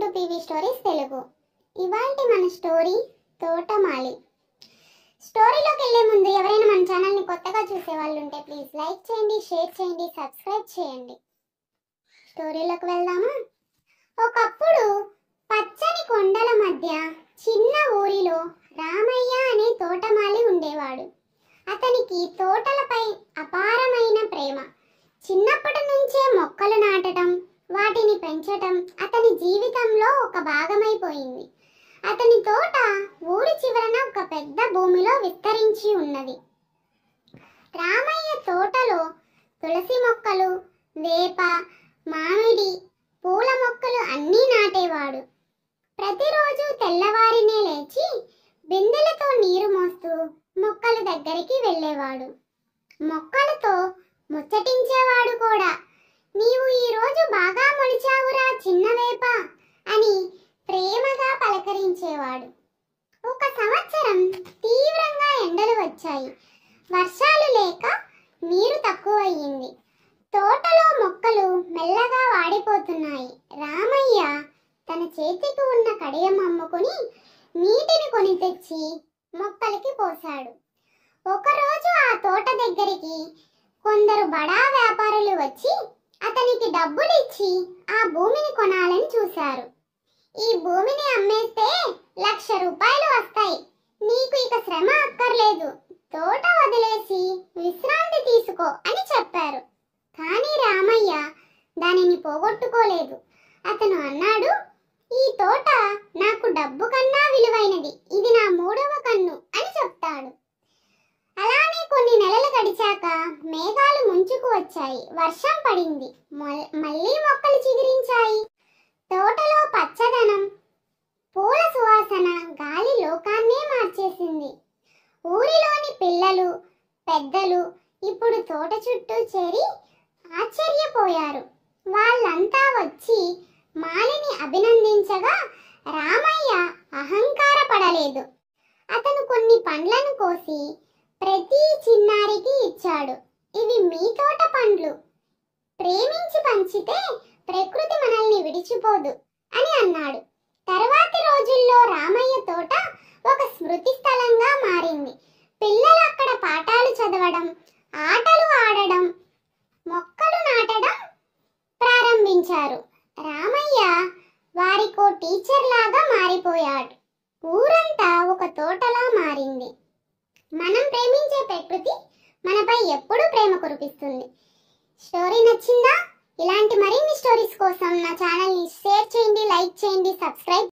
To PV stories Telugu. ఇవాల్టి మన story తోటమాలి. స్టోరీలోకి వెళ్ళే ముందు ఎవరైనా మన ఛానల్ని కొత్తగా చూసే వాళ్ళు ఉంటే ప్లీజ్ లైక్ చేయండి, షేర్ చేయండి, సబ్స్క్రైబ్ చేయండి. స్టోరీలోకి వెళ్దామా? ఒకప్పుడు పచ్చని కొండల మధ్య చిన్న ఊరిలో రామయ్య అనే తోటమాలి ఉండేవాడు. అతనికి తోటలపై అపారమైన ప్రేమ. చిన్నప్పటి నుంచే మొక్కలు నాటడం, వాటిని పెంచటం అతని జీవితంలో ఒక భాగమైపోయింది. అతని తోట ఊరి చివరన ఒక పెద్ద భూమిలో విస్తరించి ఉన్నది. రామయ్య తోటలో తులసి మొక్కలు, వేప, మామిడి, పూల మొక్కలు అన్నీ నాటేవాడు. ప్రతిరోజు తెల్లవారినే లేచి బిందెలతో నీరు మోస్తూ మొక్కల దగ్గరికి వెళ్ళేవాడు. మొక్కలతో ముచ్చటించేవాడు కూడా. నీవు ఈరోజు బాగా మొలిచావురా చిన్నవేప అని ప్రేమగా పలకరించేవాడు. ఒక సంవత్సరం తీవ్రంగా ఎండలు వచ్చాయి. వర్షాలు లేక నీరు తక్కువయ్యింది. తోటలో మొక్కలు మెల్లగా వాడిపోతున్నాయి. రామయ్య తన చేతికి ఉన్న కడియం అమ్ముకుని నీటిని కొని తెచ్చి మొక్కలకి పోశాడు. ఒకరోజు ఆ తోట దగ్గరికి కొందరు బడా వ్యాపారులు వచ్చి అతనికి డబ్బులు ఇచ్చి ఆ భూమిని కొనాలని చూశారు. ఈ భూమిని అమ్మేస్తే 1,00,000 రూపాయలు వస్తాయి. నీకు ఇక శ్రమ అక్కర్లేదు. తోట వదిలేసి విశ్రాంతి తీసుకో అని చెప్పారు. కానీ రామయ్య దానిని పోగొట్టుకోలేదు. అతను అన్నాడు, ఈ తోట నాకు డబ్బు కన్నా విలువైనది. ఇది నా 3వ కన్ను అని చెప్తాడు. అలానే కొన్ని నెలలు గడిచాక మేఘాలు ముంచుకు వచ్చాయి. వర్షం పడింది. మళ్ళీ మొక్కలు చిగురించాయి. తోటలో పచ్చదనం, పూల సువాసన గాలి లోకాన్నే మార్చేసింది. ఊరిలోని పిల్లలు, పెద్దలు ఇప్పుడు తోట చుట్టూ చేరి ఆశ్చర్యపోయారు. వాళ్ళంతా వచ్చి మాలిని అభినందించగా రామయ్య అహంకారపడలేదు. అతను కొన్ని పండ్లను కోసి ప్రతి చిన్నారికి ఇచ్చాడు. ఇవి మీ తోట పండ్లు. ప్రేమించి పంచితే ప్రకృతి మనల్ని విడిచిపోదు అని అన్నాడు. తర్వాతి రోజుల్లో రామయ్య తోట ఒక స్మృతి స్థలంగా మారింది. పిల్లలు అక్కడ పాఠాలు చదవడం, ఆటలు ఆడడం, మొక్కలు నాటడం ప్రారంభించారు. రామయ్య వారికో టీచర్ లాగా మారిపోయాడు. ఊరంతా ఒక తోటలా మారింది. మనం ప్రేమించే ప్రకృతి మనపై ఎప్పుడూ ప్రేమ కురిపిస్తుంది. స్టోరీ నచ్చిందా? ఇలాంటి మరిన్ని స్టోరీస్ కోసం నా ఛానల్ని షేర్ చేయండి, లైక్ చేయండి, సబ్స్క్రైబ్